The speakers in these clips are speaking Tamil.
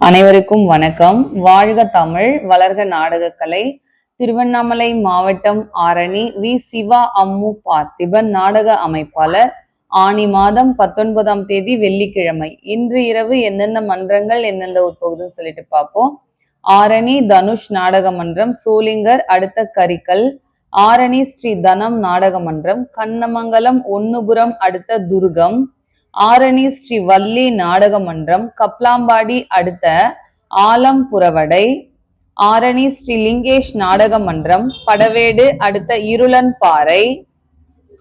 அனைவருக்கும் வணக்கம். வாழ்க தமிழ், வளர்க நாடகக்கலை. திருவண்ணாமலை மாவட்டம் ஆரணி வி. சிவா அம்மு பார்த்திபன் நாடக அமைப்பாளர். ஆனி மாதம் 19ஆம் தேதி வெள்ளிக்கிழமை. இன்று இரவு எந்தெந்த மன்றங்கள் எந்தெந்த உட்பகுதுன்னு சொல்லிட்டு பார்ப்போம். ஆரணி தனுஷ் நாடக மன்றம், சோளிங்கர் அடுத்த கரிக்கல். ஆரணி ஸ்ரீ தனம் நாடக மன்றம், கண்ணமங்கலம் ஒன்னுபுரம் அடுத்த துர்கம். ஆரணி ஸ்ரீ வள்ளி நாடக மன்றம், கப்லாம்பாடி அடுத்த ஆலம்புரவடை. ஆரணி ஸ்ரீ லிங்கேஷ் நாடக மன்றம், படவேடு அடுத்த இருளன்பாறை.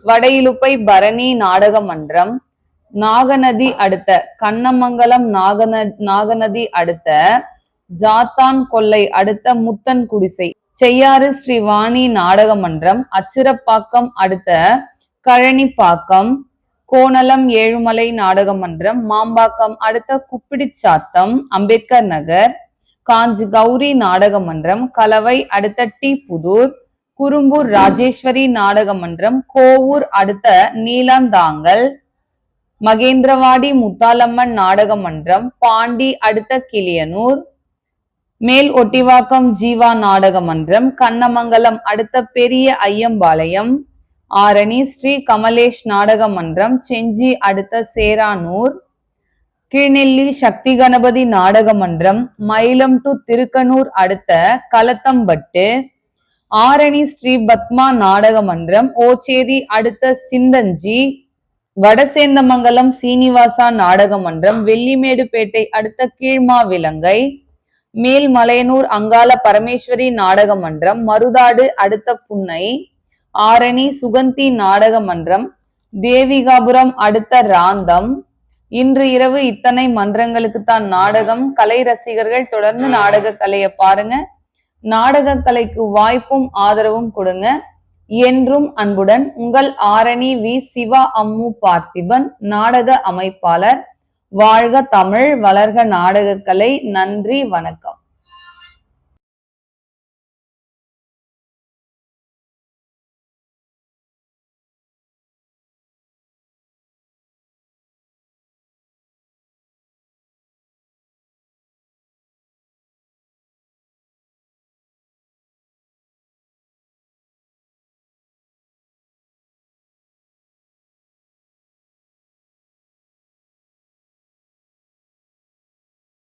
வடையிலுப்பை பரணி நாடக மன்றம், நாகநதி அடுத்த கண்ணமங்கலம். நாகநதி அடுத்த ஜாத்தான் கொல்லை அடுத்த முத்தன் குடிசை. செய்யாறு ஸ்ரீ வாணி நாடக மன்றம், அச்சிரப்பாக்கம் அடுத்த கழனிப்பாக்கம். கோணலம் ஏழுமலை நாடக மன்றம், மாம்பாக்கம் அடுத்த குப்பிடிச்சாத்தம் அம்பேத்கர் நகர். காஞ்சி கௌரி நாடக மன்றம், கலவை அடுத்த டி புதூர். குறும்பூர் ராஜேஸ்வரி நாடக மன்றம், கோவூர் அடுத்த நீலாந்தாங்கல். மகேந்திரவாடி முத்தாலம்மன் நாடக மன்றம், பாண்டி அடுத்த கிளியனூர். மேல் ஒட்டிவாக்கம் ஜீவா நாடக மன்றம், கண்ணமங்கலம் அடுத்த பெரிய ஐயம்பாளையம். ஆரணி ஸ்ரீ கமலேஷ் நாடக மன்றம், செஞ்சி அடுத்த சேரானூர். கீழ்நெல்லி சக்தி கணபதி நாடக மன்றம், மயிலம் டு திருக்கனூர் அடுத்த கலத்தம்பட்டு. ஆரணி ஸ்ரீ பத்மா நாடக மன்றம், ஓச்சேரி அடுத்த சிந்தஞ்சி. வடசேந்தமங்கலம் சீனிவாசா நாடக மன்றம், வெள்ளிமேடுபேட்டை அடுத்த கீழ்மாவிலங்கை. மேல்மலையனூர் அங்காள பரமேஸ்வரி நாடக மன்றம், மருதாடு அடுத்த புன்னை. ஆரணி சுகந்தி நாடக மன்றம், தேவிகாபுரம் அடுத்த ராந்தம். இன்று இரவு இத்தனை மன்றங்களுக்குத்தான் நாடகம். கலை ரசிகர்கள் தொடர்ந்து நாடக கலையை பாருங்க. நாடக கலைக்கு வாய்ப்பும் ஆதரவும் கொடுங்க. என்றும் அன்புடன் உங்கள் ஆரணி வி. சிவா அம்மு பார்த்திபன் நாடக அமைப்பாளர். வாழ்க தமிழ், வளர்க நாடக கலை. நன்றி, வணக்கம்.